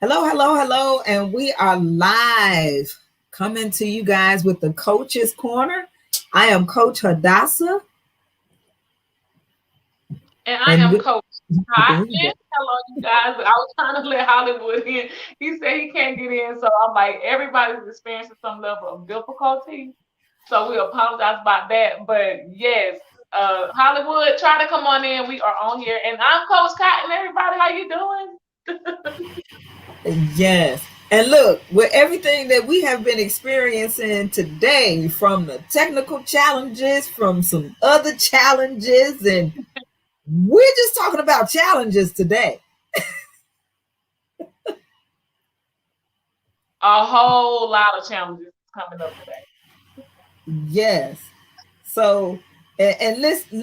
Hello, hello, hello, and we are live coming to you guys with the Coach's Corner. I am Coach Hadassah, And I and am we, Coach there Cotton. you go. Hello, you guys. I was trying to let Hollywood in. He said he can't get in. So I'm like, everybody's experiencing some level of difficulty. So we apologize about that. But yes, Hollywood, try to come on in. We are on here. And I'm Coach Cotton, everybody. How you doing? Yes, and look, with everything that we have been experiencing today, from the technical challenges, from some other challenges, and we're just talking about challenges today. A whole lot of challenges coming up today. Yes. So, and listen,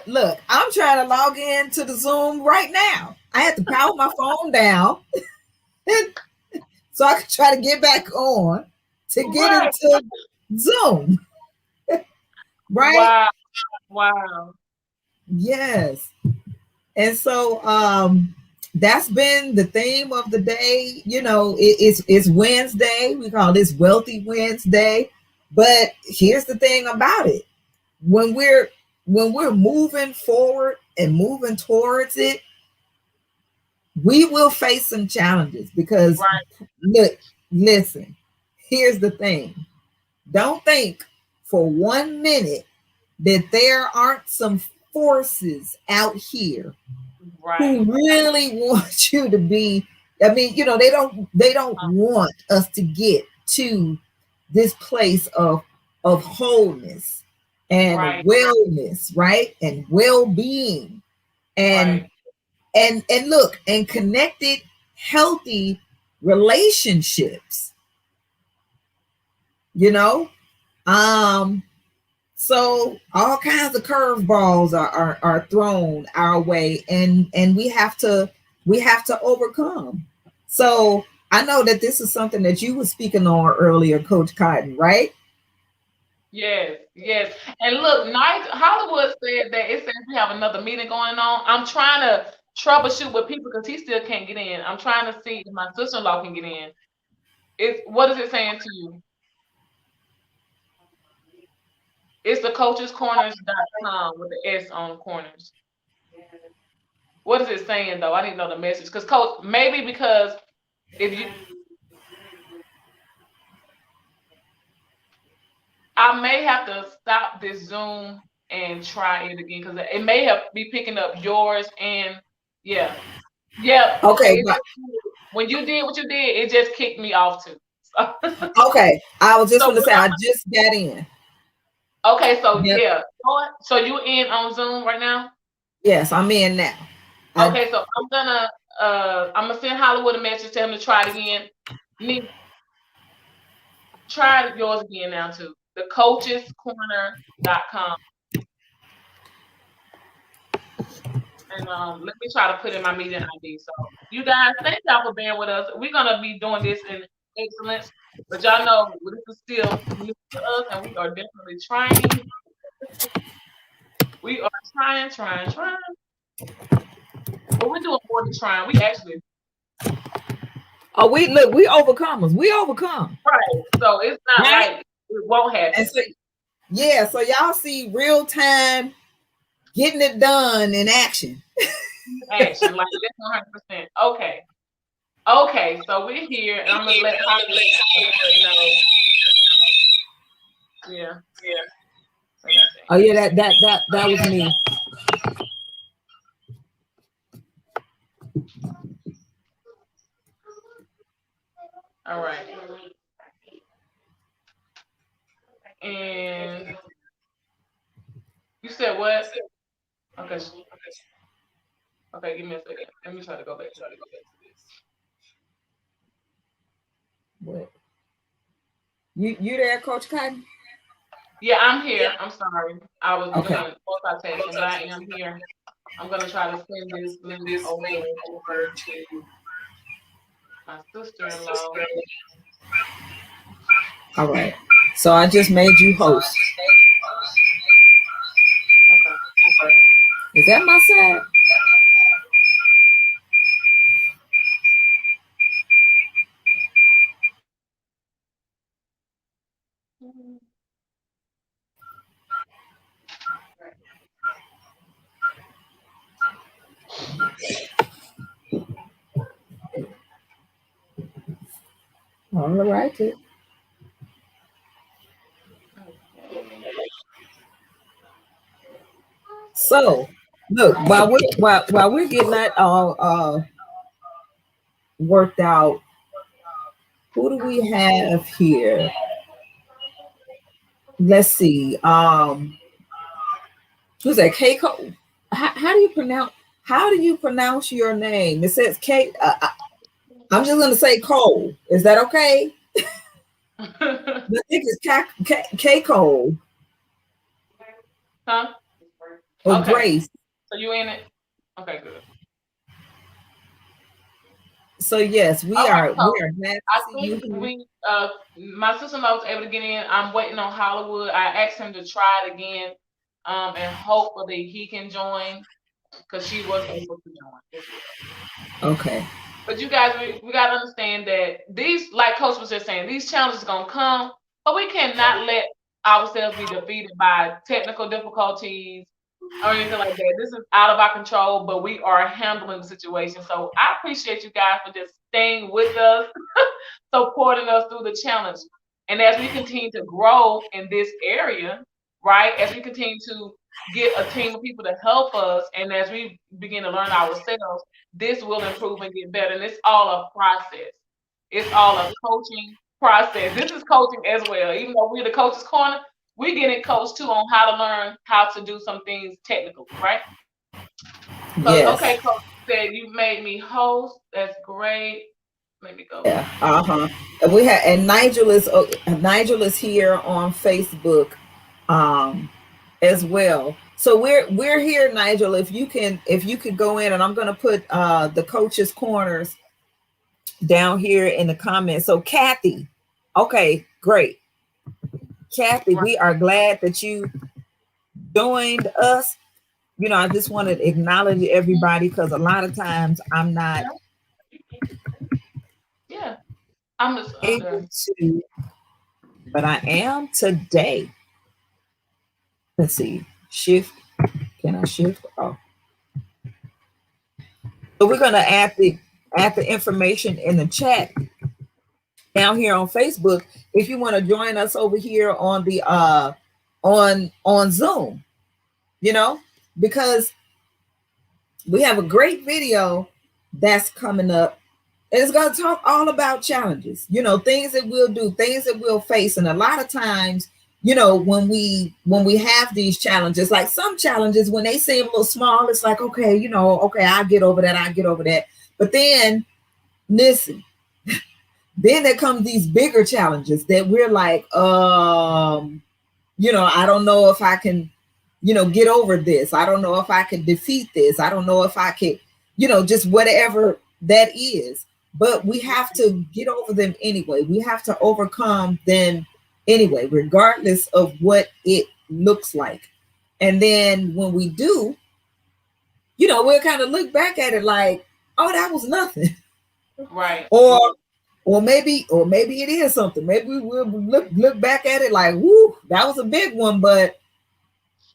look, I'm trying to log into the Zoom right now. I had to power my phone down so I could try to get back on to get Right. into Zoom, right? Wow. Wow. Yes. And so that's been the theme of the day. You know, it's Wednesday. We call this Wealthy Wednesday. But here's the thing about it. When we're moving forward and moving towards it, we will face some challenges because Right. look, listen, here's the thing. Don't think for 1 minute that there aren't some forces out here Right. who really want you to be. I mean, you know, they don't want us to get to this place of wholeness and Right. wellness, right? And well-being and Right. and look, and connected healthy relationships, you know? Um so all kinds of curveballs are thrown our way, and we have to overcome. So I know that this is something that you were speaking on earlier, Coach Cotton, right? Yes, yes. And look, Night Hollywood said that it says we have another meeting going on. I'm trying to troubleshoot with people because he still can't get in. I'm trying to see if my sister-in-law can get in. What is it saying to you? It's the coachescorners.com with the S on the corners. What is it saying though? I need to know the message. Because coach, maybe because if you I may have to stop this Zoom and try it again because it may have be picking up yours and yeah. Yeah, okay. Okay, When you did what you did, it just kicked me off too. So, okay. I was just so going to say I just got in. okay, so Yep. yeah. So you in on Zoom right now? Yes, I'm in now. I Okay, so I'm gonna send Hollywood a message, tell him to try it again. Need try yours again now too. Thecoachescorner.com. And let me try to put in my meeting ID. So you guys, thank y'all for being with us. We're gonna be doing this in excellence, but y'all know this is still new to us, and we are definitely trying. We are trying. But we're doing more than trying. We actually oh, we look, we overcomers. We overcome, right. So it's not right? like it won't And happen. so yeah, so y'all see real time getting it done in action. Action, like that's 100%. Okay. Okay, so we're here, and I'm gonna let Hollywood know. Yeah. Let me see. Oh yeah, that was me. All right. And you said what? Okay. Okay, give me a second. Let me try to go back to this. What? You there, Coach Cotton? Yeah, I'm here. I'm sorry. I was Okay. doing multitasking, but I am here. I'm gonna try to send this link over to my sister-in-law. All right. So I just made you host. Okay. Is that my side? All right. Okay. So look, while we're getting that all worked out, who do we have here? Let's see. Who's that? Keiko. How do you pronounce? How do you pronounce your name? It says K. I'm just gonna say Cole. Is that okay? I think it's K Cole Huh? or Okay. Grace. So you in it? Okay, good. So yes, All right. we So are glad I to see you think here. my sister-in-law was able to get in. I'm waiting on Hollywood. I asked him to try it again, and hopefully he can join because she was able to join as well. Okay. But you guys, we got to understand that these, like Coach was just saying, these challenges are going to come, but we cannot let ourselves be defeated by technical difficulties or anything like that. This is out of our control, but we are handling the situation. So I appreciate you guys for just staying with us, supporting us through the challenge. And as we continue to grow in this area, right, as we continue to get a team of people to help us, and as we begin to learn ourselves, this will improve and get better. And it's all a process. It's all a coaching process. This is coaching as well. Even though we're the coach's corner, we're getting coached too on how to learn how to do some things technical, right? So, Yes. okay, Coach said you made me host. That's great. Let me go. Yeah. Uh-huh. And we have, and Nigel is here on Facebook as well. So we're here, Nigel. If you could go in, and I'm gonna put the coaches corners down here in the comments. So Kathy, okay, great. Kathy, Right. we are glad that you joined us. You know, I just want to acknowledge everybody because a lot of times I'm not Yeah. I'm just able under. to, but I am today. Let's see. Shift. Can I shift? Oh. So we're gonna add the information in the chat down here on Facebook if you want to join us over here on the on Zoom, you know, because we have a great video that's coming up. And it's going to talk all about challenges, you know, things that we'll do, things that we'll face. And a lot of times, you know, when we have these challenges, like some challenges, when they seem a little small, it's like, okay, you know, okay, I'll get over that. But then listen, then there come these bigger challenges that we're like, you know, I don't know if I can, you know, get over this. I don't know if I can defeat this. I don't know if I can, you know, just whatever that is. But we have to get over them anyway. We have to overcome them anyway, regardless of what it looks like. And then when we do, you know, we'll kind of look back at it like, oh, that was nothing. Right. Or maybe it is something. Maybe we will look back at it like, whoo, that was a big one, but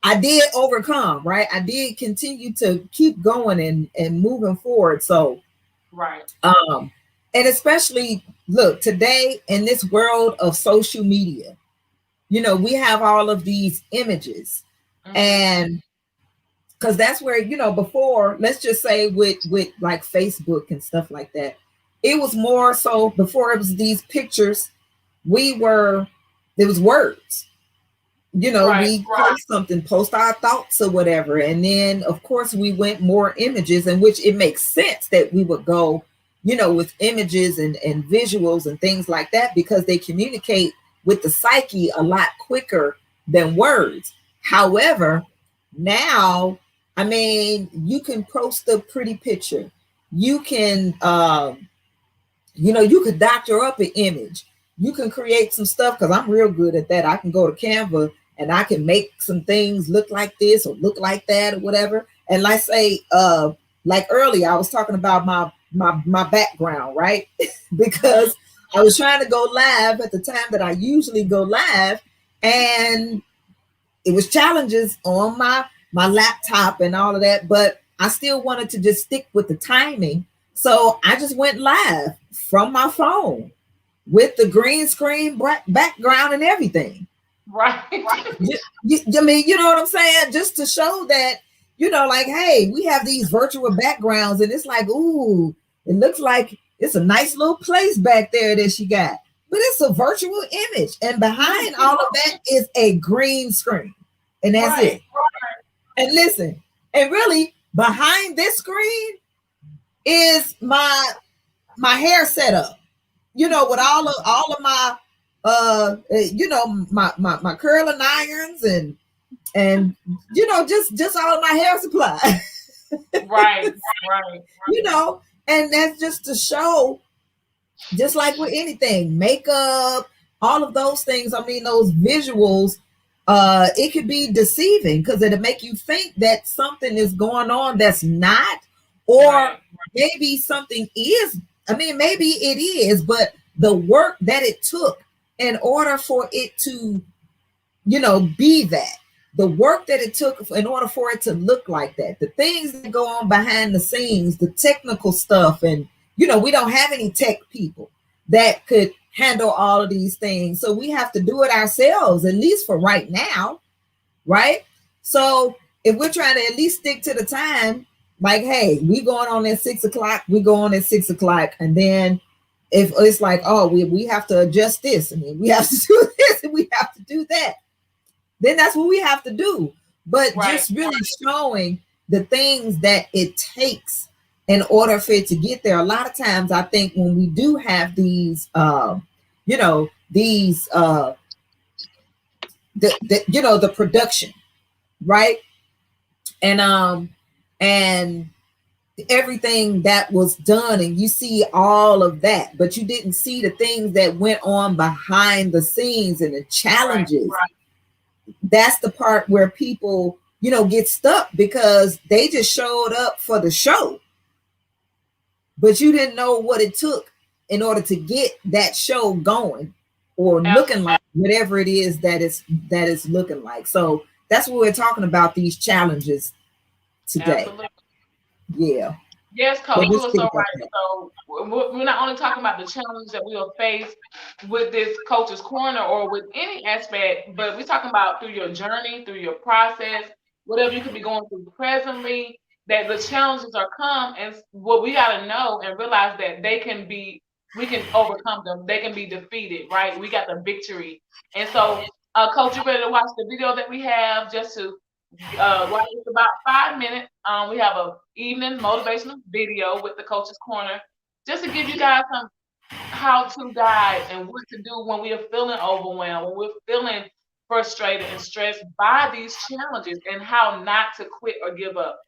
I did overcome, right? I did continue to keep going and moving forward. So right. And especially look, today in this world of social media, you know, we have all of these images. And because that's where, you know, before, let's just say with like Facebook and stuff like that, it was more so before it was these pictures, there was words, you know, we post something, post our thoughts or whatever. And then of course we went more images, in which it makes sense that we would go, you know, with images and visuals and things like that, because they communicate with the psyche a lot quicker than words. However, now, I mean, you can post a pretty picture. You can, you know, you could doctor up an image. You can create some stuff, because I'm real good at that. I can go to Canva and I can make some things look like this or look like that or whatever. And like say, like earlier, I was talking about my background, right? Because I was trying to go live at the time that I usually go live, and it was challenges on my laptop and all of that, but I still wanted to just stick with the timing. So I just went live from my phone, with the green screen background and everything. Right. I mean, you know what I'm saying? Just to show that, like, hey, we have these virtual backgrounds, and it's like, ooh, it looks like it's a nice little place back there that she got. But it's a virtual image. And behind all of that is a green screen. And that's it. Right. And listen, and really behind this screen is my hair setup. With all of my my curling irons and just all of my hair supply. Right. And that's just to show, just like with anything, makeup, all of those things. I mean, those visuals, it could be deceiving because it'll make you think that something is going on that's not, or maybe something is. I mean, maybe it is, but the work that it took in order for it to, be that, the work that it took in order for it to look like that, the things that go on behind the scenes, the technical stuff. And, we don't have any tech people that could handle all of these things. So we have to do it ourselves, at least for right now. Right. So if we're trying to at least stick to the time, like, hey, we going on at 6 o'clock, we go on at 6 o'clock. And then if it's like, oh, we have to adjust this, and we have to do this, and we have to do that, then that's what we have to do. But just really showing the things that it takes in order for it to get there. A lot of times I think when we do have these, the production, right? And everything that was done, and you see all of that, but you didn't see the things that went on behind the scenes and the challenges. That's the part where people, get stuck because they just showed up for the show, but you didn't know what it took in order to get that show going or looking like whatever it is that is looking like. So that's what we're talking about, these challenges today. Absolutely. Yeah. Yes, Coach, you are so right. So we're not only talking about the challenge that we will face with this Coach's Corner or with any aspect, but we're talking about through your journey, through your process, whatever you could be going through presently, that the challenges are come, and what we got to know and realize that we can overcome them. They can be defeated, right? We got the victory. And so, Coach, you ready to watch the video that we have just to it's about 5 minutes. We have a evening motivational video with the Coach's Corner, just to give you guys some how-to guide and what to do when we are feeling overwhelmed, when we're feeling frustrated and stressed by these challenges, and how not to quit or give up.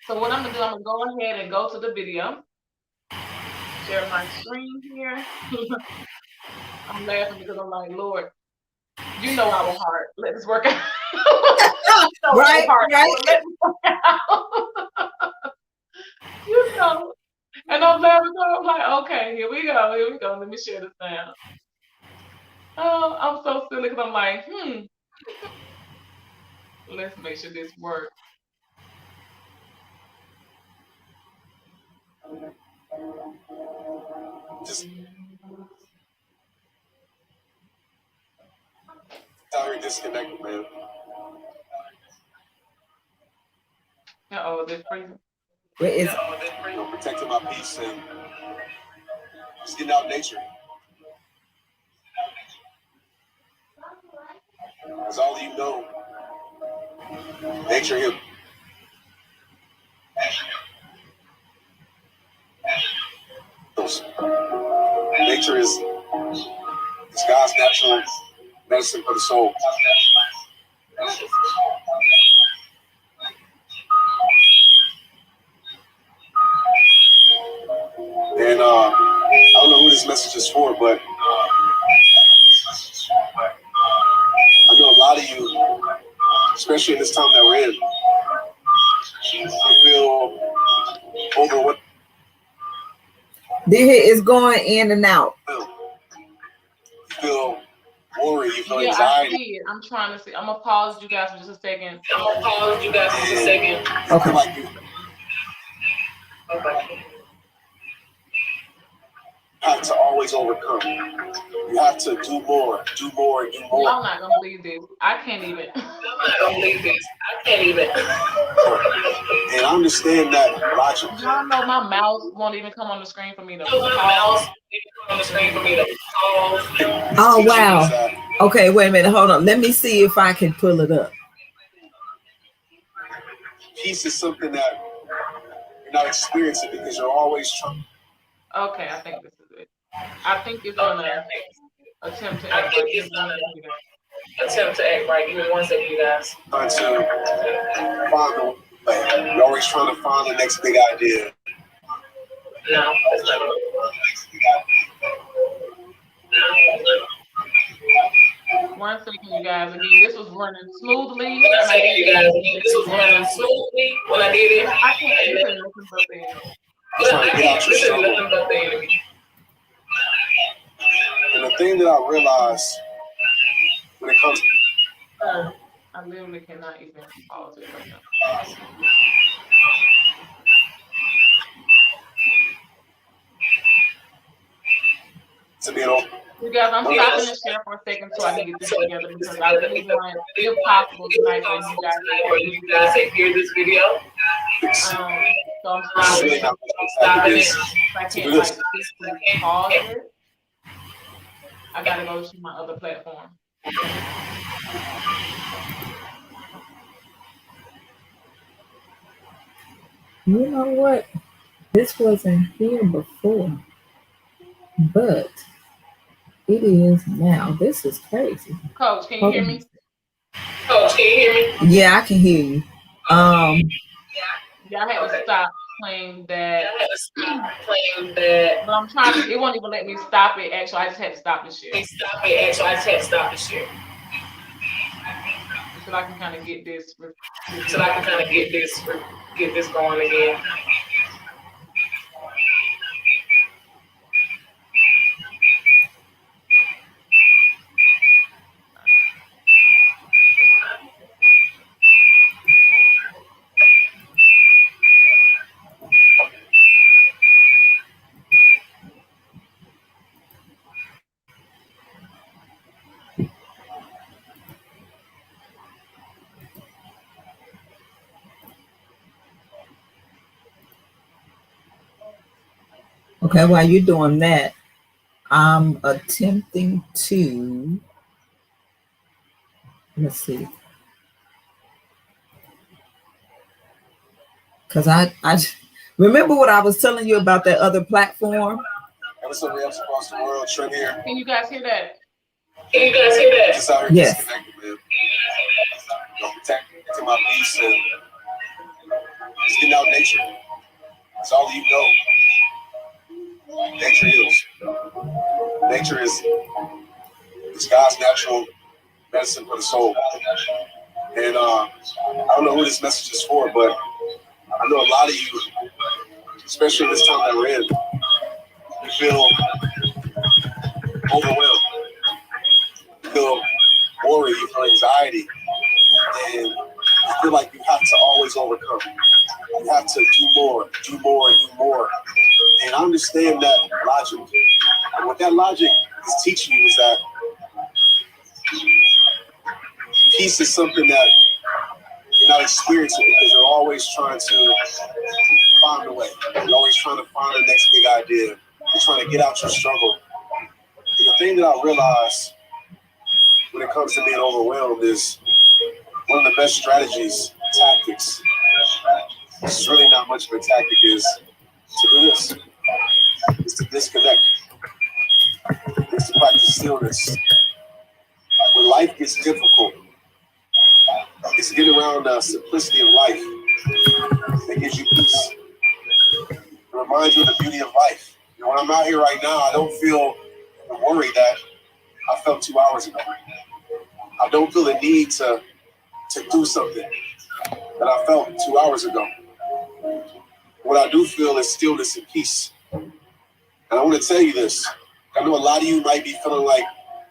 So what I'm gonna do, I'm gonna go ahead and go to the video. Share my screen here. I'm laughing because I'm like, Lord, you know our heart. Let this work out. Right. And I'm laughing. I'm like, okay, here we go. Let me share this down. Oh, I'm so silly because I'm like, let's make sure this works. Sorry, disconnected, man. This freezing. Protecting my peace and just getting out in nature. As all of you know, nature here. Nature is God's natural medicine for the soul. And I don't know who this message is for, but I know a lot of you, especially in this time that we're in, you feel overwhelmed. It's going in and out. You feel worry, you feel anxiety. I see it. I'm trying to see. I'm gonna pause you guys for just a second. Okay. Like you have to always always overcome. You have to do more, do more, do more. Y'all not gonna believe this. I can't even. I'm not gonna believe this. I can't even. And I understand that logic. Y'all know my mouse won't even come on the screen for me to Oh wow. Okay, wait a minute. Hold on. Let me see if I can pull it up. Peace is something that you're not experiencing because you're always trying. Okay, I think this is it. I think it's gonna attempt to act right. Give me 1 second, you guys. Trying to find the way. You're always trying to find the next big idea. No, it's not. 1 second, you guys. Again, this was running smoothly. When I did it. I can't listen to nothing but the enemy. Trying to get out your struggle. And the thing that I realized when it comes to I literally cannot even pause it right now. to be able. You guys, I'm stopping the share for a second so I can get this together because I really want, if possible, tonight for you guys to hear this video. So I'm stopping it. If I can't like pause it, I gotta go to my other platform. You know what? This wasn't here before, but it is now. This is crazy. Coach, can you hear me? Yeah, I can hear you. Yeah, I had to stop playing that. But I'm trying to, it won't even let me stop it. Actually, I just had to stop the share. So I can kind of get this. Get this going again. Okay, while you're doing that, I'm attempting to, let's see, because I remember what I was telling you about that other platform. What's up, else across the world? Trent here. Can you guys hear that? Just out here Yes. disconnected, man. Protecting my peace and just getting out in nature. That's all you know. Nature heals. Nature is God's natural medicine for the soul. And I don't know who this message is for, but I know a lot of you, especially this time that we're in, you feel overwhelmed. You feel worry, you feel anxiety, and you feel like you have to always overcome. You have to do more, do more, do more. And I understand that logic. And what that logic is teaching you is that peace is something that you're not experiencing because you're always trying to find a way. You're always trying to find the next big idea. You're trying to get out your struggle. And the thing that I realize when it comes to being overwhelmed is one of the best strategies, tactics. It's really not much of a tactic is to do this. It's to disconnect. It's to practice stillness. When life gets difficult, it's getting around the simplicity of life that gives you peace. It reminds you of the beauty of life. You know, when I'm out here right now, I don't feel the worry that I felt 2 hours ago. I don't feel the need to do something that I felt 2 hours ago. What I do feel is stillness and peace. And I want to tell you this. I know a lot of you might be feeling like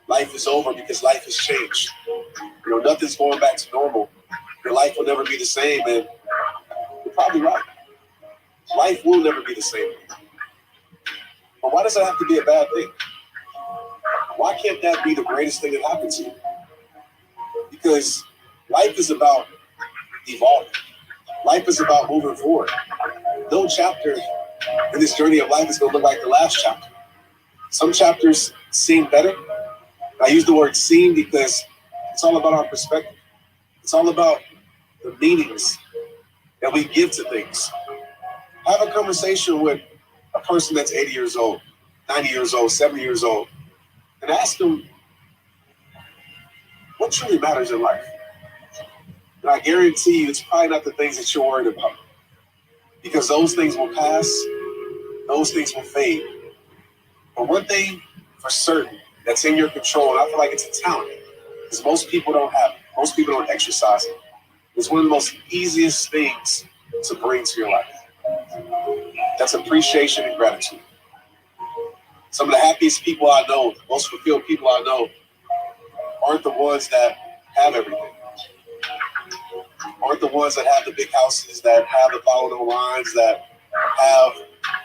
life is over because life has changed. You know, nothing's going back to normal. Your life will never be the same, and you're probably right. Life will never be the same. But why does that have to be a bad thing? Why can't that be the greatest thing that happened to you? Because life is about evolving. Life is about moving forward. No chapter in this journey of life is going to look like the last chapter. Some chapters seem better. I use the word seem because it's all about our perspective. It's all about the meanings that we give to things. Have a conversation with a person that's 80 years old, 90 years old, 70 years old, and ask them what truly matters in life. And I guarantee you it's probably not the things that you're worried about, because those things will pass, those things will fade. But one thing for certain that's in your control, and I feel like it's a talent, because most people don't have it. Most people don't exercise it. It's one of the most easiest things to bring to your life. That's appreciation and gratitude. Some of the happiest people I know, most fulfilled people I know, aren't the ones that have everything. Aren't the ones that have the big houses, that have the follow lines, that have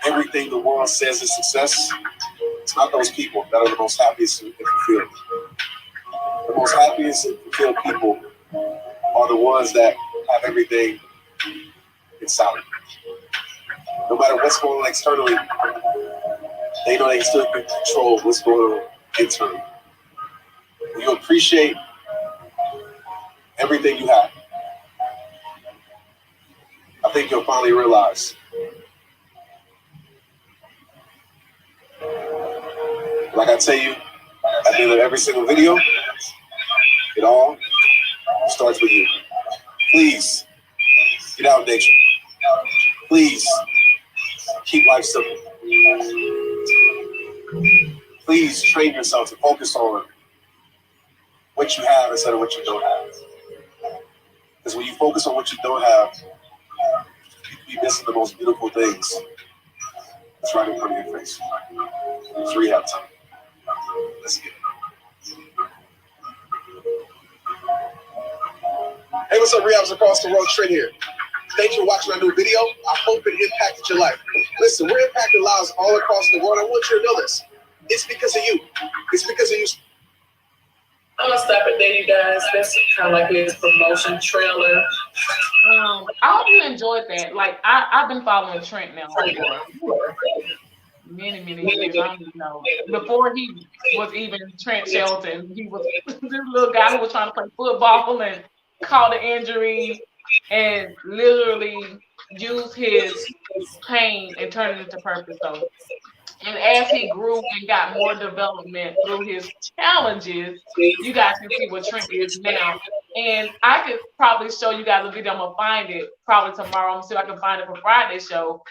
everything the world says is success. It's not those people that are the most happiest and fulfilled. The most happiest and fulfilled people are the ones that have everything inside. No matter what's going on externally, they know they still can control what's going on internally. When you appreciate everything you have, I think you'll finally realize. Like I tell you at the end of every single video, it all starts with you. Please get out in nature. Please keep life simple. Please train yourself to focus on what you have instead of what you don't have. Because when you focus on what you don't have, you could be missing the most beautiful things that's right in front of your face. It's rehab time. Let's get it. Hey, what's up, rehabs across the road? Trent here. Thanks for watching our new video. I hope it impacted your life. Listen, we're impacting lives all across the world. I want you to know this. It's because of you. It's because of you. I'm gonna stop it there, you guys. That's kind of like his promotion trailer. I hope you enjoyed that. Like I've been following Trent now for many years. I don't even know. Before he was even Trent Shelton, he was this little guy who was trying to play football and caught an injury and literally used his pain and turned it into purpose. So, and as he grew and got more development through his challenges, you guys can see what Trent is now. And I could probably show you guys a video. I'm gonna find it probably tomorrow. I'm gonna see if I can find it for Friday's show.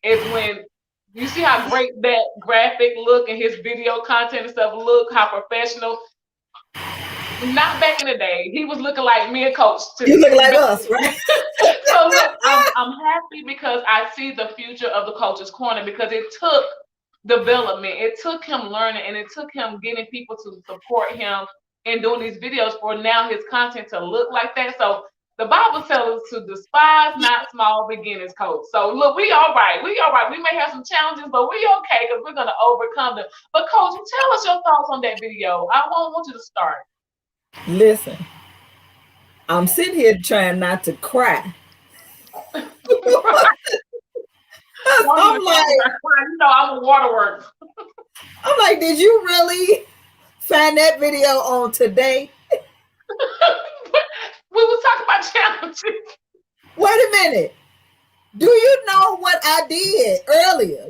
It's when you see how great that graphic look and his video content and stuff look, how professional. Not back in the day. He was looking like me and Coach. You look like us, right? So look, I'm happy because I see the future of the Coach's Corner, because it took development. It took him learning, and it took him getting people to support him and doing these videos for now his content to look like that. So the Bible tells us to despise not small beginnings, Coach. So look, we all right. We all right. We may have some challenges, but we okay because we're gonna overcome them. But Coach, tell us your thoughts on that video. I want you to start. Listen, I'm sitting here trying not to cry. I'm like, you know, I'm a waterworks. I'm like, did you really find that video on today? We was talking about challenges. Wait a minute. Do you know what I did earlier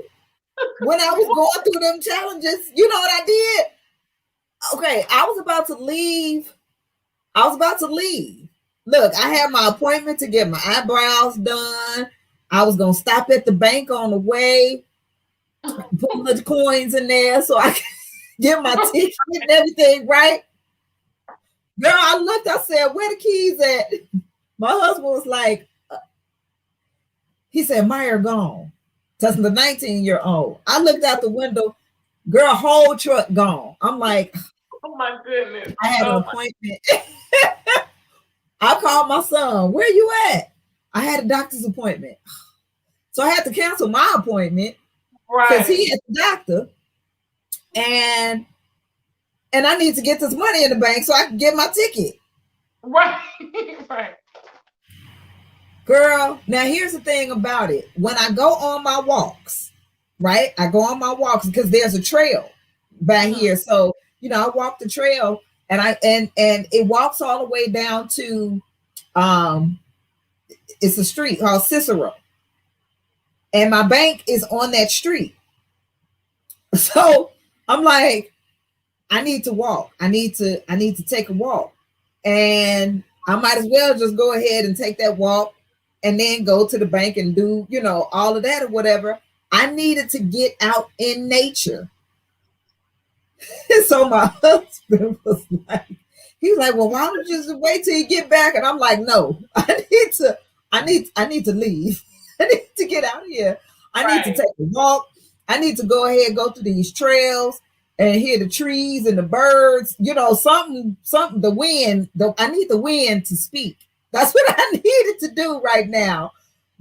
when I was going through them challenges? You know what I did? Okay, I was about to leave. Look, I had my appointment to get my eyebrows done. I was going to stop at the bank on the way, put the coins in there so I could get my ticket and everything right. Girl, I looked, I said, where the keys at? My husband was like, he said, Meyer gone. That's the 19-year-old. I looked out the window, girl, whole truck gone. I'm like, oh my goodness. I had an appointment. I called my son, where you at? I had a doctor's appointment. So I had to cancel my appointment because he had the doctor. And and I need to get this money in the bank so I can get my ticket. Right. Right. Girl, now here's the thing about it. When I go on my walks, right? I go on my walks because there's a trail back here. So, I walk the trail and and it walks all the way down to it's a street called Cicero. And my bank is on that street. So I'm like, I need to walk. I need to take a walk. And I might as well just go ahead and take that walk and then go to the bank and do, all of that or whatever. I needed to get out in nature. So my husband was like, well, why don't you just wait till you get back? And I'm like, no, I need to leave. I need to get out of here. I need to take a walk. I need to go ahead and go through these trails and hear the trees and the birds, something, the wind. I need the wind to speak. That's what I needed to do right now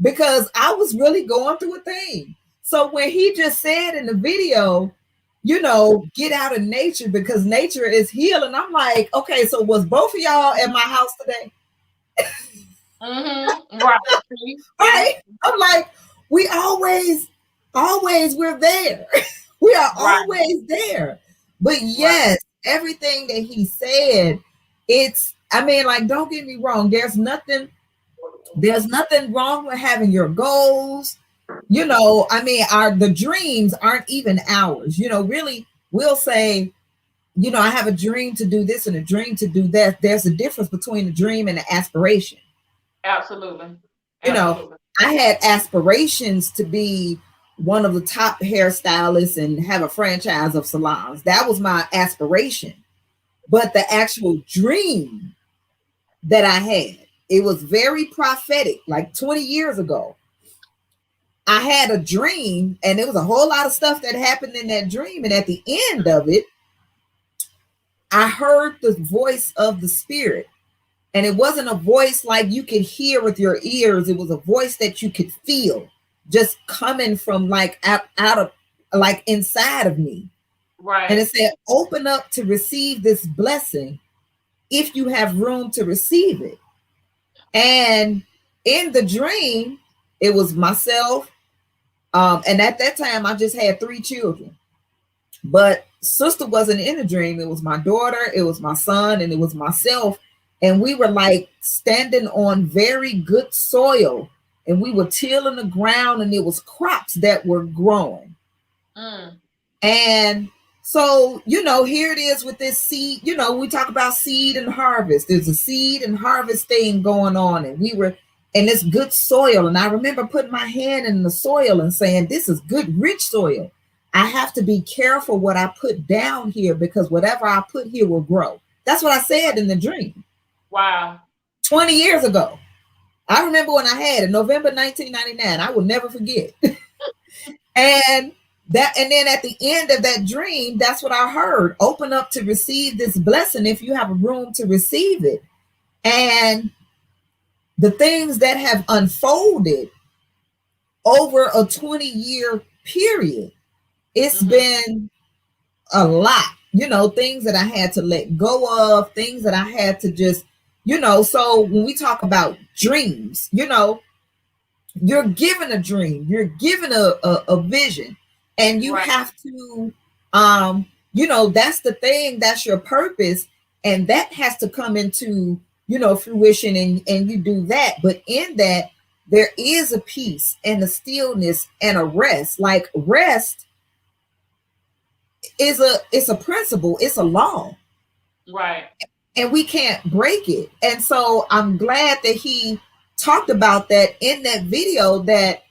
because I was really going through a thing. So when he just said in the video, get out of nature because nature is healing. I'm like, okay, so was both of y'all at my house today? Right. Right. I'm like, we're there. We are always there. But yes, everything that he said, don't get me wrong. There's nothing wrong with having your goals. The dreams aren't even ours. Really, we'll say, I have a dream to do this and a dream to do that. There's a difference between a dream and an aspiration. Absolutely. I had aspirations to be one of the top hairstylists and have a franchise of salons. That was my aspiration. But the actual dream that I had, it was very prophetic, like 20 years ago. I had a dream and there was a whole lot of stuff that happened in that dream. And at the end of it, I heard the voice of the spirit. And it wasn't a voice like you could hear with your ears. It was a voice that you could feel just coming from like out of like inside of me. Right. And it said, open up to receive this blessing if you have room to receive it. And in the dream, it was myself. And at that time, I just had 3 children. But sister wasn't in the dream. It was my daughter, it was my son, and it was myself. And we were like standing on very good soil. And we were tilling the ground and it was crops that were growing. And so, here it is with this seed. We talk about seed and harvest. There's a seed and harvest thing going on. And we were in this good soil. And I remember putting my hand in the soil and saying, this is good, rich soil. I have to be careful what I put down here because whatever I put here will grow. That's what I said in the dream. Wow. 20 years ago. I remember when I had it, November 1999. I will never forget. And then at the end of that dream, that's what I heard. Open up to receive this blessing if you have a room to receive it. And the things that have unfolded over a 20-year period, it's been a lot, things that I had to let go of, things that I had to just, so when we talk about dreams, you're given a dream, you're given a vision, and you have to, that's the thing, that's your purpose, and that has to come into, fruition, and you do that. But in that, there is a peace and a stillness and a rest. Like rest it's a principle, it's a law. Right. And we can't break it. And so I'm glad that he talked about that in that video, that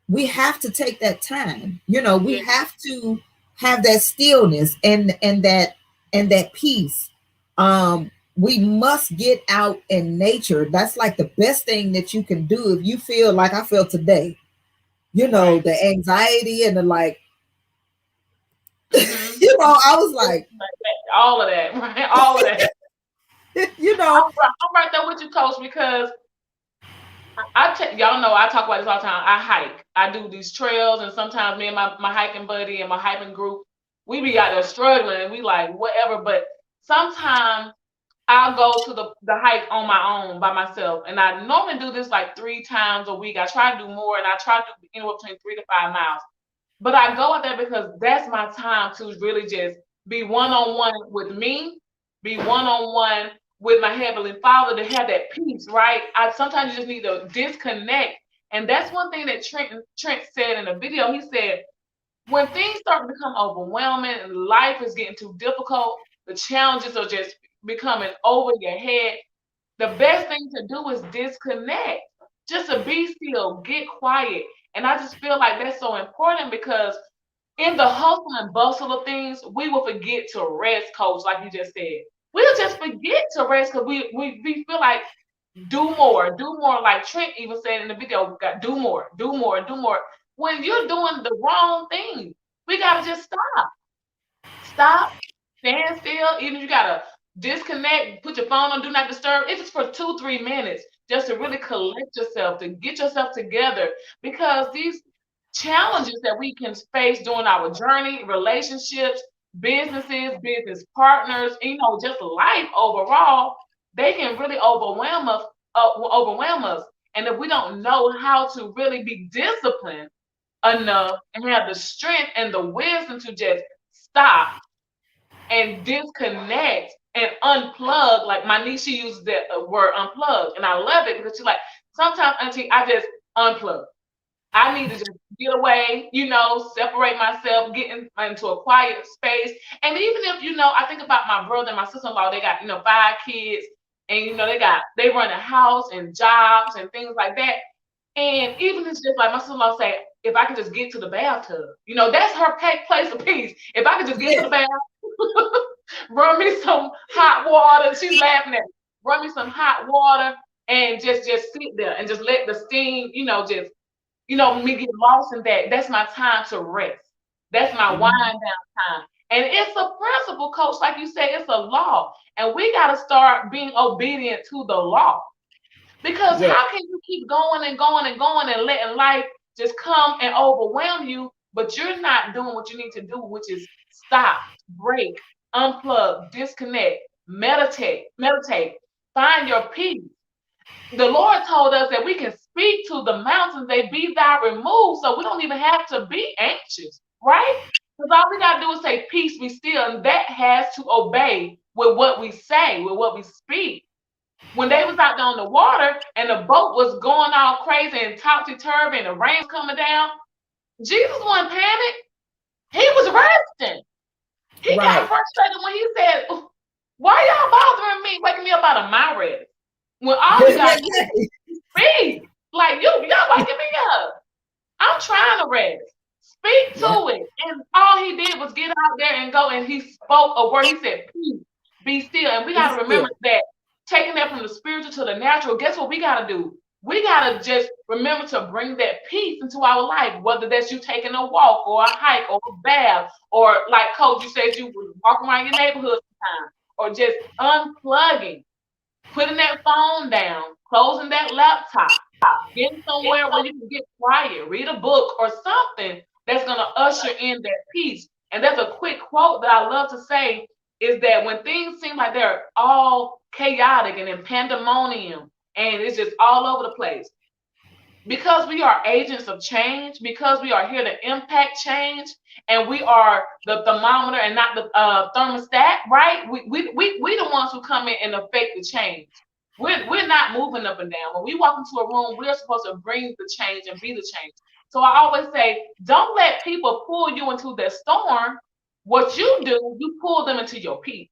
we have to take that time. We have to have that stillness and that peace. We must get out in nature. That's like the best thing that you can do if you feel like I feel today. The anxiety and the like. I was like all of that, right? All of that. I'm right there with you, Coach, because y'all know I talk about this all the time. I hike. I do these trails, and sometimes me and my hiking buddy and my hiking group, we be out there struggling and we like whatever. But sometimes I'll go to the hike on my own by myself. And I normally do this like 3 times a week. I try to do more, and I try to do anywhere between 3 to 5 miles. But I go out there because that's my time to really just be one-on-one with me, be one-on-one with my Heavenly Father, to have that peace, right? Sometimes you just need to disconnect. And that's one thing that Trent said in the video. He said, when things start to become overwhelming and life is getting too difficult, the challenges are just becoming over your head, the best thing to do is disconnect. Just to be still, get quiet. And I just feel like that's so important, because in the hustle and bustle of things, we will forget to rest, Coach, like you just said. We'll just forget to rest because we feel like do more. Like Trent even said in the video, got do more. When you're doing the wrong thing, we gotta just stop, stand still. Even if you gotta disconnect, put your phone on do not disturb. It's just for 2-3 minutes, just to really collect yourself, to get yourself together, because these challenges that we can face during our journey, relationships, businesses, business partners, just life overall, they can really overwhelm us. And if we don't know how to really be disciplined enough and have the strength and the wisdom to just stop and disconnect and unplug, like my niece, she uses that word unplug, and I love it, because she's like, sometimes, Auntie, I just unplug. I need to just get away, separate myself, get into a quiet space. And even if, I think about my brother and my sister-in-law, they got, 5 kids, and, they run a house and jobs and things like that. And even it's just like my sister-in-law say, if I could just get to the bathtub, that's her place of peace. If I could just get to the bath, run me some hot water. She's laughing at me. Run me some hot water and just sit there and just let the steam, me get lost in that. That's my time to rest. That's my wind down time. And it's a principle, Coach, like you said, it's a law. And we got to start being obedient to the law. Because how can you keep going and letting life just come and overwhelm you, but you're not doing what you need to do, which is stop, break, unplug, disconnect, meditate, find your peace. The Lord told us that we can speak to the mountains, they be thou removed, so we don't even have to be anxious, right? Because all we got to do is say, peace, be still, and that has to obey with what we say, with what we speak. When they was out there on the water and the boat was going all crazy and topsy-turvy and the rain coming down, Jesus wasn't panicked. He was resting. He got frustrated when he said, why y'all bothering me, waking me up out of my rest? When all you got to do is speak. Like, y'all waking me up. I'm trying to rest. Speak to it. And all he did was get out there and go, and he spoke a word. He said, peace, be still. And we got to remember that, taking that from the spiritual to the natural, guess what we got to do? We got to just remember to bring that peace into our life, whether that's you taking a walk or a hike or a bath, or like Coach, you said, you walk around your neighborhood sometimes, or just unplugging, putting that phone down, closing that laptop, getting somewhere where you can get quiet, read a book or something that's going to usher in that peace. And there's a quick quote that I love to say, is that when things seem like they're all chaotic and in pandemonium and it's just all over the place, because we are agents of change, because we are here to impact change, and we are the thermometer and not the thermostat, right? We the ones who come in and affect the change. We're not moving up and down. When we walk into a room, we're supposed to bring the change and be the change. So I always say, don't let people pull you into their storm. What you do, you pull them into your peace.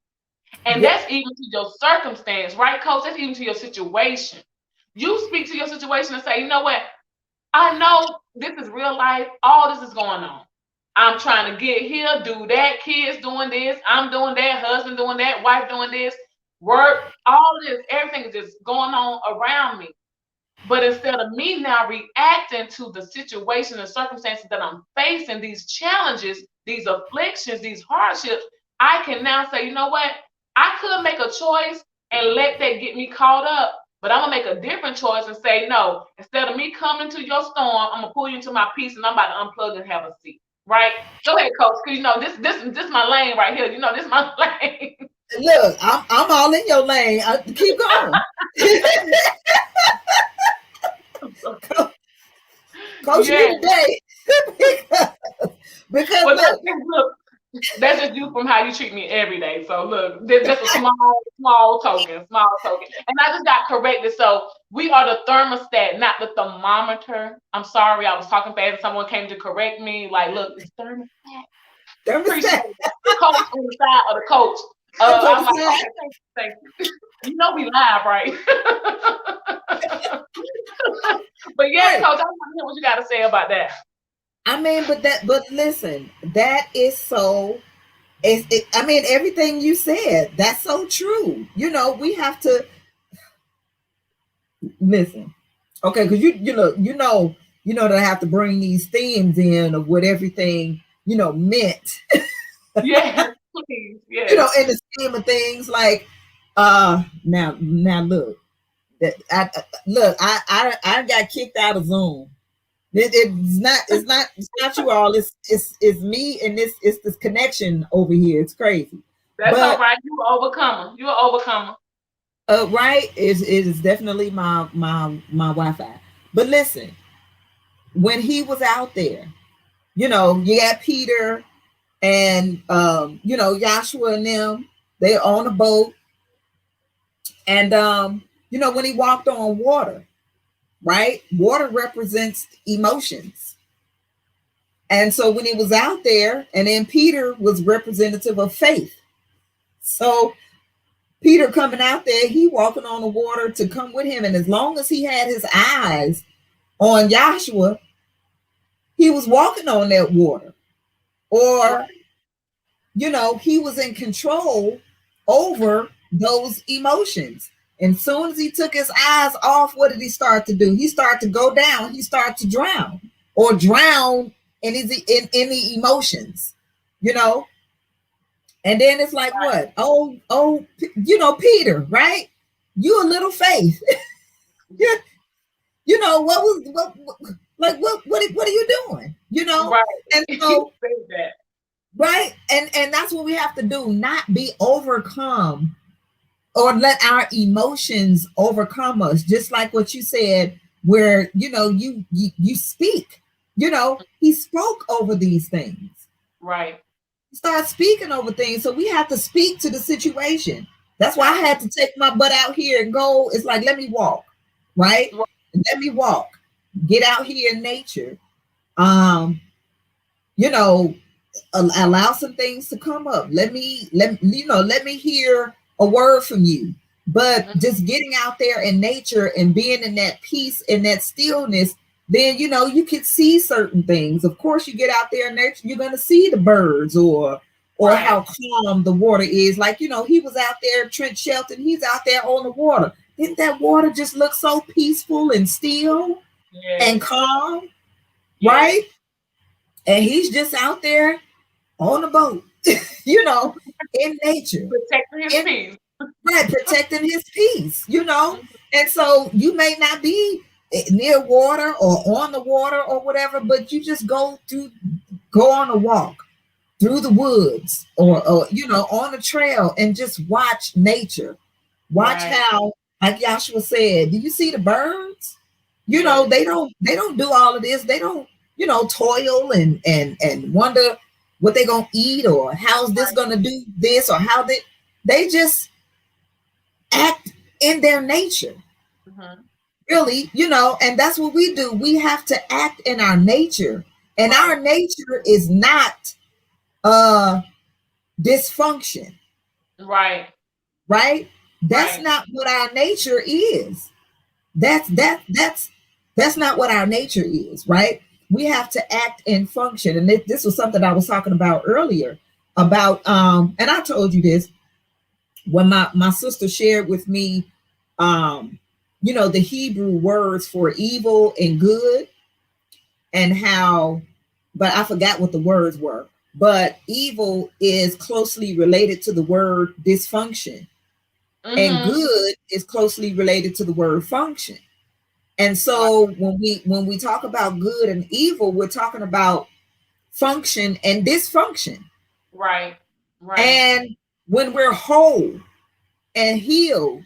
And that's even to your circumstance, right, Coach? That's even to your situation. You speak to your situation and say, you know what? I know this is real life. All this is going on. I'm trying to get here, do that. Kids doing this. I'm doing that. Husband doing that. Wife doing this. Work. All this. Everything is just going on around me. But instead of me now reacting to the situation and circumstances that I'm facing, these challenges, these afflictions, these hardships, I can now say, you know what? I could make a choice and let that get me caught up, but I'm going to make a different choice and say, no, instead of me coming to your storm, I'm going to pull you into my peace and I'm about to unplug and have a seat. Right. Go ahead, coach. Cause you know this my lane right here. You know, this my lane. Look, I'm all in your lane. Keep going. Coach Yeah. me today. because Well, look, that's just you from how you treat me every day. So look, this just a small token. And I just got corrected. So we are the thermostat, not the thermometer. I'm sorry, I was talking fast and someone came to correct me. Like, look, it's thermostat. Appreciate it. The coach on the side of the coach. I'm like, okay, thank you. You know we live, right? But yeah, right. Coach, I want to hear what you got to say about that. I mean, but listen, that is so. I mean, everything you said, that's so true. You know, we have to listen. Okay, because you know that I have to bring these themes in of what everything meant. Yeah, please. Yeah. You know, in the scheme of things, like now look, that I got kicked out of Zoom. It's not you all. It's me, and it's this connection over here. It's crazy. That's all right. You're an overcomer. Right. It is definitely my Wi-Fi. But listen, when he was out there, you got Peter and Joshua and them. They're on a boat, and when he walked on water. Right? Water represents emotions. And so when he was out there, and then Peter was representative of faith. So Peter coming out there, he walking on the water to come with him. And as long as he had his eyes on Joshua, he was walking on that water. Or, he was in control over those emotions. And soon as he took his eyes off, what did he start to do? He started to go down. He started to drown in the emotions, And then it's like, what? Oh, Peter, right? You a little faith. Yeah. What are you doing? Right. And so, right. And that's what we have to do. Not be overcome or let our emotions overcome us, just like what you said, where you speak. He spoke over these things. Right. Start speaking over things. So we have to speak to the situation. That's why I had to take my butt out here and go. It's like, let me walk, right? Let me walk. Get out here in nature. Allow some things to come up. Let me hear a word from you. But just getting out there in nature and being in that peace and that stillness, then you can see certain things. Of course, you get out there in nature, you're going to see the birds or how calm the water is. Like, he was out there, Trent Shelton, he's out there on the water. Didn't that water just look so peaceful and still and calm? Right? And he's just out there on the boat, in nature. Protecting his peace. Right, protecting his peace, And so you may not be near water or on the water or whatever, but you just go on a walk through the woods or on a trail and just watch nature. Watch how, like Joshua said, do you see the birds? They don't do all of this. They don't, toil and wonder what they're going to eat or how's this going to do this or how they just act in their nature. Really, and that's what we do. We have to act in our nature, and our nature is not dysfunction. Right. That's not what our nature is. That's not what our nature is, right? We have to act and function. And this was something I was talking about earlier about, and I told you this when my sister shared with me, the Hebrew words for evil and good and how, but I forgot what the words were, but evil is closely related to the word dysfunction and good is closely related to the word function. And so when we talk about good and evil, we're talking about function and dysfunction. Right. Right. And when we're whole and healed,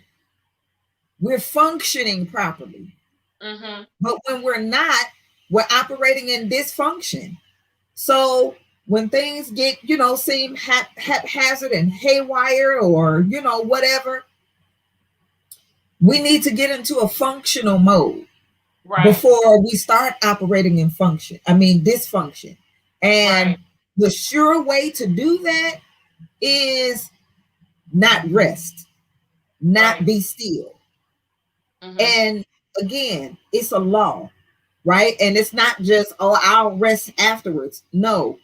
we're functioning properly. Mm-hmm. But when we're not, we're operating in dysfunction. So when things get, seem haphazard and haywire or, whatever, we need to get into a functional mode before we start operating in dysfunction. And the sure way to do that is not rest, not be still. Mm-hmm. And again, it's a law, right? And it's not just, I'll rest afterwards. No.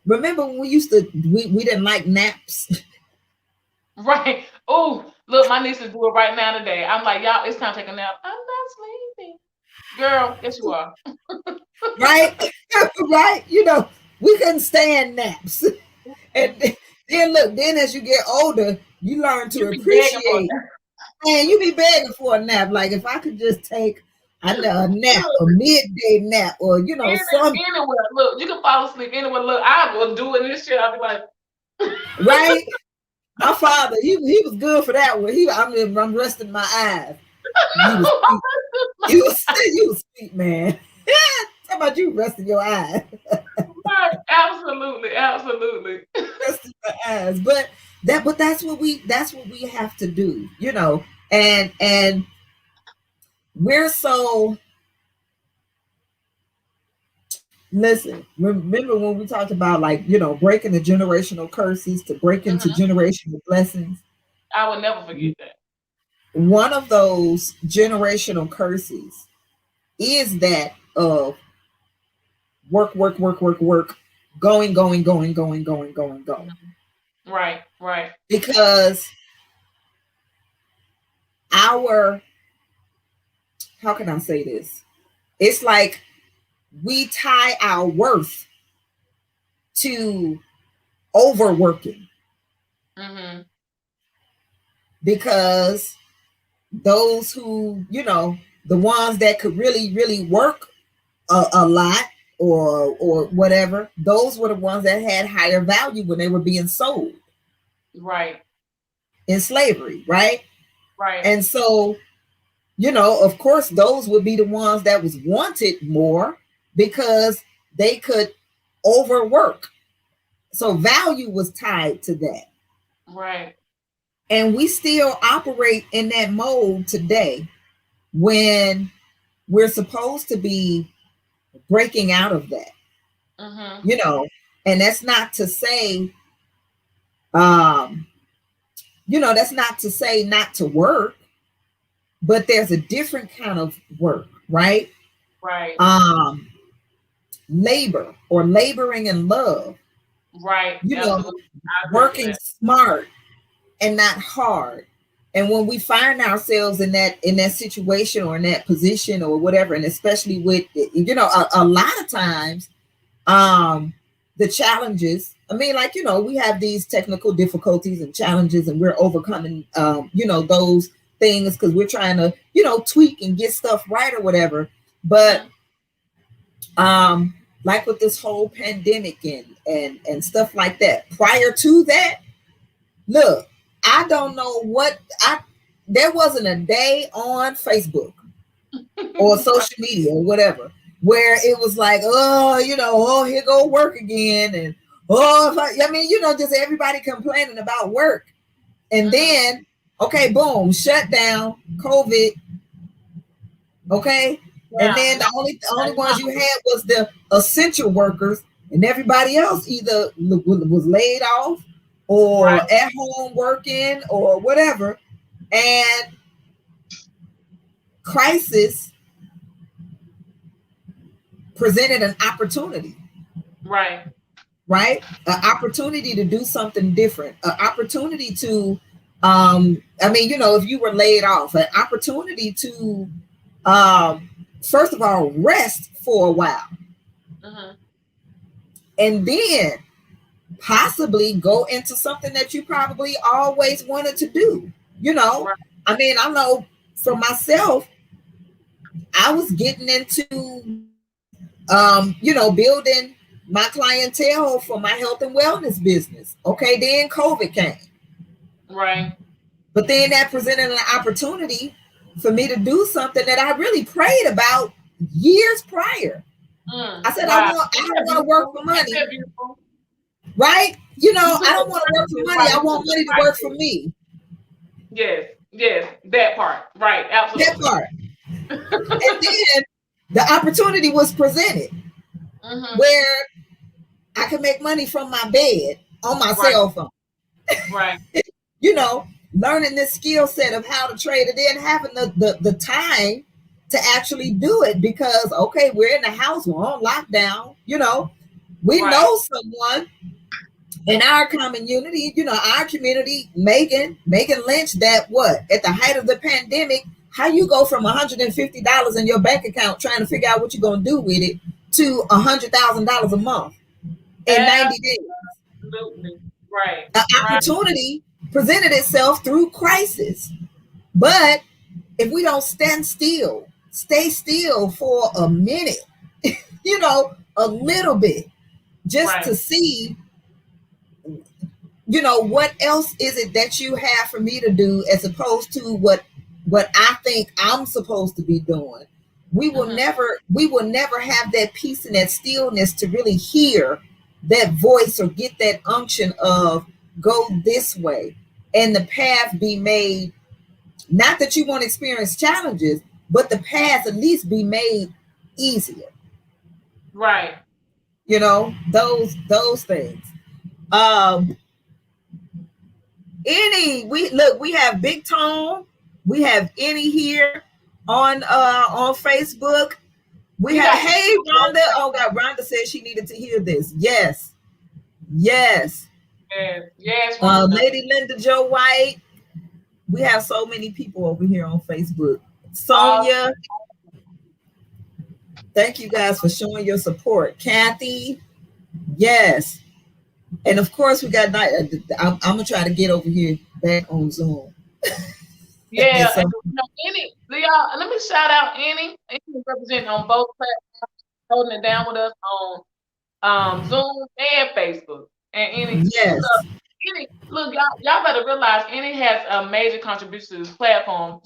Remember when we didn't like naps? Right. Oh, look, my nieces do it right now today. I'm like, y'all, it's time to take a nap. I'm not sleeping. Girl, yes you are. Right? Right? We couldn't stand naps. And then as you get older, you learn to appreciate. Man, you be begging for a nap. Like if I could just take a nap, a midday nap, or something. Anywhere. Look, you can fall asleep anywhere. Look, I will do it this shit. I'll be like, right? My father, he was good for that one. I'm resting my eyes. You was sweet, man. How about you resting your eyes? Right, absolutely. Resting my eyes, but that's what we have to do, and we're so. Listen, remember when we talked about breaking the generational curses to break into generational blessings? I will never forget that. One of those generational curses is that of work, going. Right. Because how can I say this? It's like we tie our worth to overworking. Mm-hmm. Because those who, the ones that could really, really work a lot or whatever, those were the ones that had higher value when they were being sold. Right. In slavery, right? Right. And so, of course, those would be the ones that was wanted more because they could overwork. So value was tied to that. Right. And we still operate in that mode today when we're supposed to be breaking out of that. Mm-hmm. And that's not to say, that's not to say not to work, but there's a different kind of work, right? Right. Labor or laboring in love. Right. Working smart and not hard. And when we find ourselves in that situation or in that position or whatever, and especially with, a lot of times, the challenges, we have these technical difficulties and challenges and we're overcoming, those things because we're trying to, tweak and get stuff right or whatever. But, like with this whole pandemic and stuff like that, prior to that, look, I don't know there wasn't a day on Facebook or social media or whatever where it was like, here go work again. And, just everybody complaining about work. And then, okay, boom, shut down, COVID. Okay. Yeah. And then the only ones you had was the essential workers, and everybody else either was laid off or at home working or whatever. And crisis presented an opportunity. Right. An opportunity to do something different, an opportunity to, if you were laid off, an opportunity to, first of all, rest for a while. Mm-hmm. And then possibly go into something that you probably always wanted to do. Right. I know for myself, I was getting into Building my clientele for my health and wellness business. Okay, then COVID came. Right. But then that presented an opportunity for me to do something that I really prayed about years prior. I said, wow. I don't want to work for money. Right? I don't want to work for money. I want money to work for me. Yes, that part. Right, absolutely. That part. And then the opportunity was presented where I could make money from my bed on my cell phone. Right. Learning this skill set of how to trade, and then having the time to actually do it, because we're in the house, we're on lockdown. We know someone in our community, our community, Megan Lynch, that at the height of the pandemic, how you go from $150 in your bank account trying to figure out what you're going to do with it to $100,000 a month in 90 days. Absolutely. Right. An opportunity presented itself through crisis. But if we don't stay still for a minute, a little bit, just to see, what else is it that you have for me to do, as opposed to what I think I'm supposed to be doing. We will never have that peace and that stillness to really hear that voice or get that unction of go this way, and the path be made. Not that you won't experience challenges, but the path at least be made easier. Right. Those things. We have Big Tone, we have Any here on Facebook. We have hey Rhonda. Oh God, Rhonda said she needed to hear this. Yes. Lady Linda Joe White. We have so many people over here on Facebook. Sonia. Thank you guys for showing your support. Kathy. Yes. And of course we got I'm gonna try to get over here back on Zoom. Yeah, Any, y'all, let me shout out Any. Any representing on both platforms, holding it down with us on Zoom and Facebook. And Any, yes. Any, look, y'all better realize Any has a major contribution to this platform.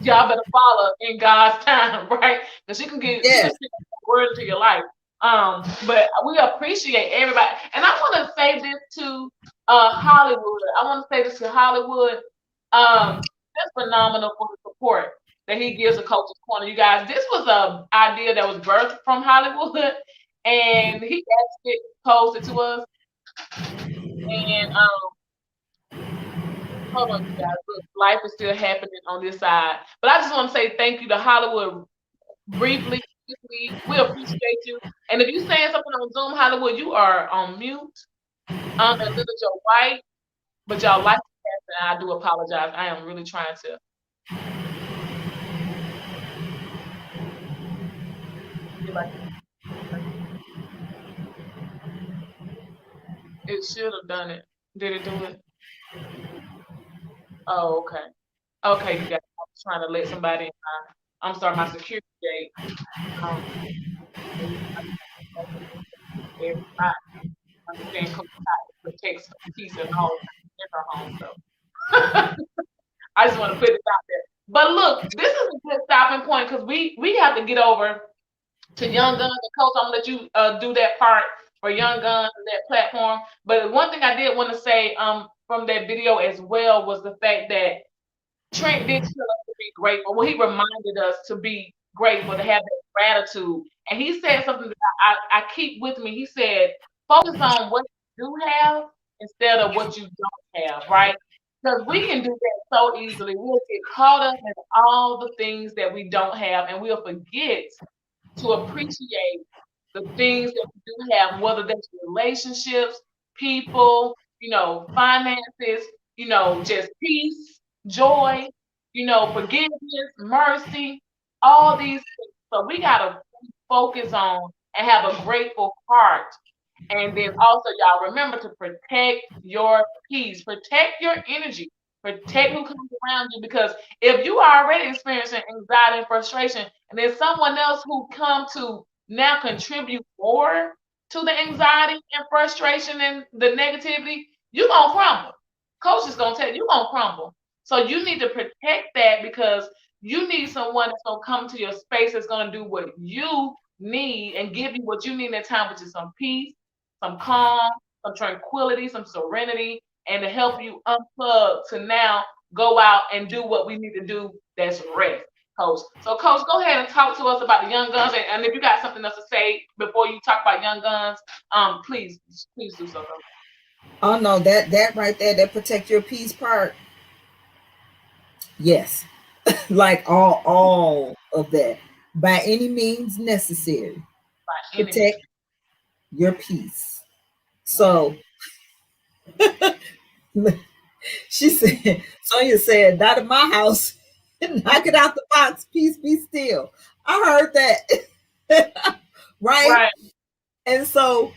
Y'all better follow in God's time, right? Because she can get word into your life. But we appreciate everybody, and I want to say this to Hollywood. I want to say this to Hollywood. That's phenomenal for the support that he gives a Coach's Corner. You guys, this was an idea that was birthed from Hollywood, and he actually posted to us. And hold on, you guys. Look, life is still happening on this side. But I just want to say thank you to Hollywood briefly. We appreciate you. And if you're saying something on Zoom, Hollywood, you are on mute. And Little Joe White, but y'all like that, and I do apologize. I am really trying to. It should have done it. Did it do it? Oh, okay. Okay, you guys. I was trying to let somebody in. I'm sorry, my security gate. Everybody understand protects peace and all in her home. So I just want to put it out there. But look, this is a good stopping point, because we have to get over to Young Guns. And Coach, I'm gonna let you do that part for Young Guns and that platform. But one thing I did want to say from that video as well was the fact that Trent did tell us to be grateful. Well, he reminded us to be grateful, to have that gratitude. And he said something that I keep with me. He said, focus on what you do have instead of what you don't have, right? Because we can do that so easily. We'll get caught up in all the things that we don't have, and we'll forget to appreciate the things that we do have, whether that's relationships, people, finances, just peace, joy, forgiveness, mercy, all these things. So we got to focus on and have a grateful heart. And then also, y'all, remember to protect your peace, protect your energy, protect who comes around you. Because if you are already experiencing anxiety and frustration, and there's someone else who come to now contribute more to the anxiety and frustration and the negativity, you're going to crumble. Coach is going to tell you, you're going to crumble. So you need to protect that, because you need someone that's going to come to your space that's going to do what you need and give you what you need in that time, which is some peace, some calm, some tranquility, some serenity, and to help you unplug to now go out and do what we need to do, that's rest, Coach. So, Coach, go ahead and talk to us about the Young Guns. And if you got something else to say before you talk about Young Guns, please do so. Oh no, that right there, that protect your peace part. Yes. Like all of that. By any means necessary. Protect your peace. So she said, Sonia said, not in my house. Knock it out the box. Peace be still. I heard that. Right? And so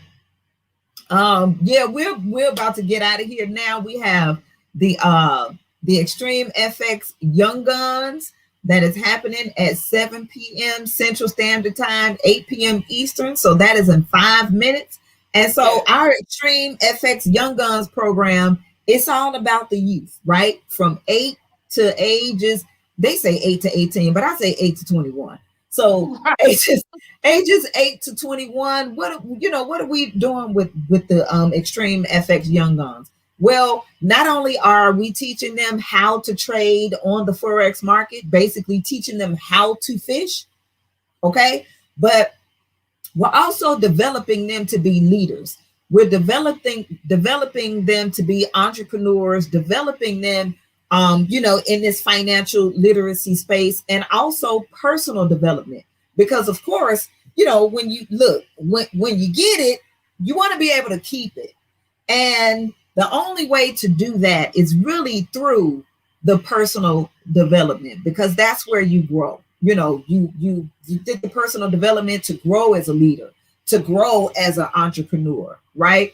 yeah, we're about to get out of here now. We have the Extreme FX Young Guns that is happening at 7 p.m. Central Standard Time, 8 p.m. Eastern. So that is in 5 minutes. And so our Extreme FX Young Guns program, it's all about the youth, right? From 8 to ages, they say 8 to 18, but I say 8 to 21. So ages 8 to 21. What are we doing with the Extreme FX Young Guns? Well, not only are we teaching them how to trade on the Forex market, basically teaching them how to fish, okay? But we're also developing them to be leaders. We're developing them to be entrepreneurs, developing them, in this financial literacy space, and also personal development. Because of course, when you get it, you want to be able to keep it. And the only way to do that is really through the personal development, because that's where you grow. You did the personal development to grow as a leader, to grow as an entrepreneur, right?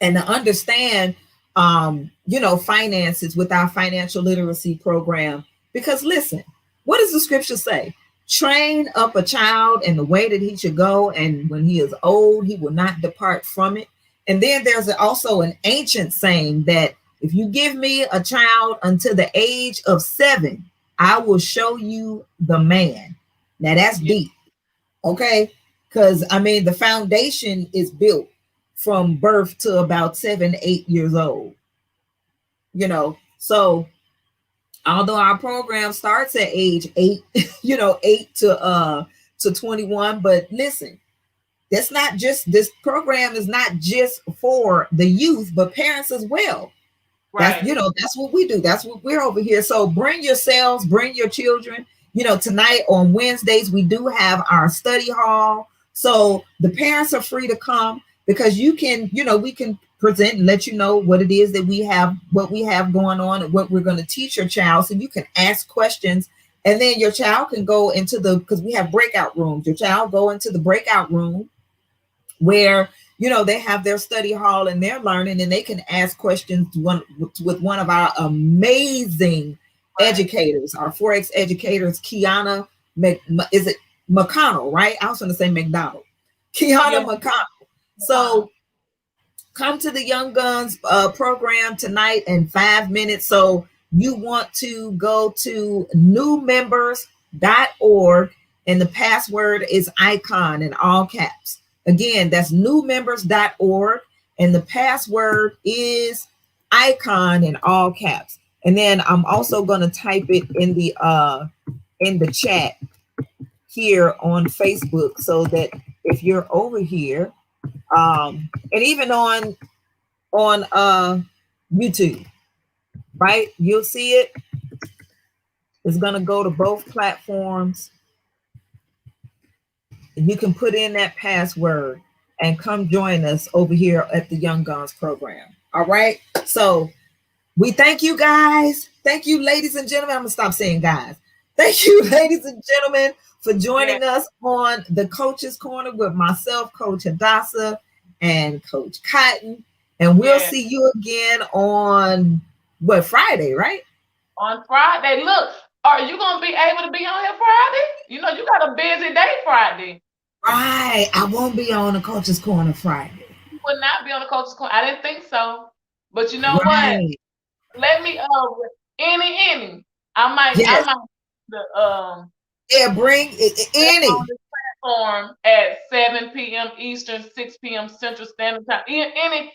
And to understand, finances with our financial literacy program. Because listen, what does the scripture say? Train up a child in the way that he should go, and when he is old, he will not depart from it. And then there's also an ancient saying that if you give me a child until the age of 7, I will show you the man. Now that's deep, okay? Because the foundation is built from birth to about 7, 8 years old. So although our program starts at age 8, 8 to 21, but listen, this program is not just for the youth, but parents as well. Right. That's what we do. That's what we're over here. So bring yourselves, bring your children. Tonight on Wednesdays, we do have our study hall. So the parents are free to come, because we can present and let you know what it is that what we have going on and what we're going to teach your child. So you can ask questions, and then your child can go into because we have breakout rooms. Your child go into the breakout room where, they have their study hall and they're learning, and they can ask questions with one of our amazing educators, our Forex educators, Kiana, is it McConnell, right? I was going to say McDonald. Kiana McConnell. So come to the Young Guns program tonight in 5 minutes. So you want to go to newmembers.org, and the password is icon in all caps. Again, that's newmembers.org, and the password is icon in all caps. And then I'm also going to type it in the chat here on Facebook, so that if you're over here, and even on YouTube, right, you'll see it. It's going to go to both platforms. You can put in that password and come join us over here at the Young Guns program. All right. So we thank you guys. Thank you, ladies and gentlemen. I'm going to stop saying guys. Thank you, ladies and gentlemen, for joining us on the Coach's Corner with myself, Coach Hadassah, and Coach Cotton. And we'll see you again on Friday, right? On Friday. Look, are you going to be able to be on here Friday? You got a busy day Friday. Right. I won't be on the Coach's Corner Friday. You would not be on the Coach's Corner. I didn't think so. But you know what? Right. Let me any. I might Yeah, bring any. on this platform at 7 p.m. Eastern, 6 p.m. Central Standard Time. Any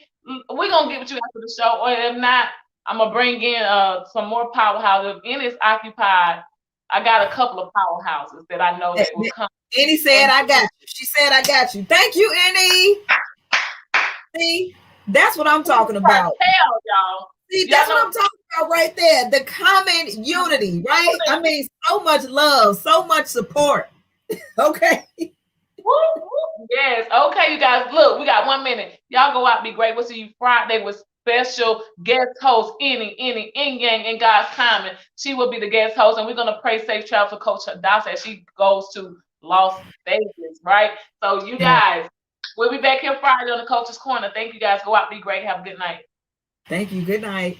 we're gonna get with you after the show, or if not, I'm gonna bring in some more powerhouses. If any is occupied, I got a couple of powerhouses that I know that will come. Annie said, I got you. She said, I got you. Thank you, Annie. See, that's what I'm talking about. Tell y'all. See, that's what I'm talking about right there. The common unity, right? I mean, so much love, so much support. Okay. Yes. Okay, you guys. Look, we got 1 minute. Y'all go out, be great. We'll see you Friday with special guest host, Yin Yang in God's timing. She will be the guest host, and we're gonna pray safe travel for Coach Dawson as she goes to Las Vegas, right? So you guys, we'll be back here Friday on the Coach's Corner. Thank you guys. Go out, be great. Have a good night. Thank you. Good night.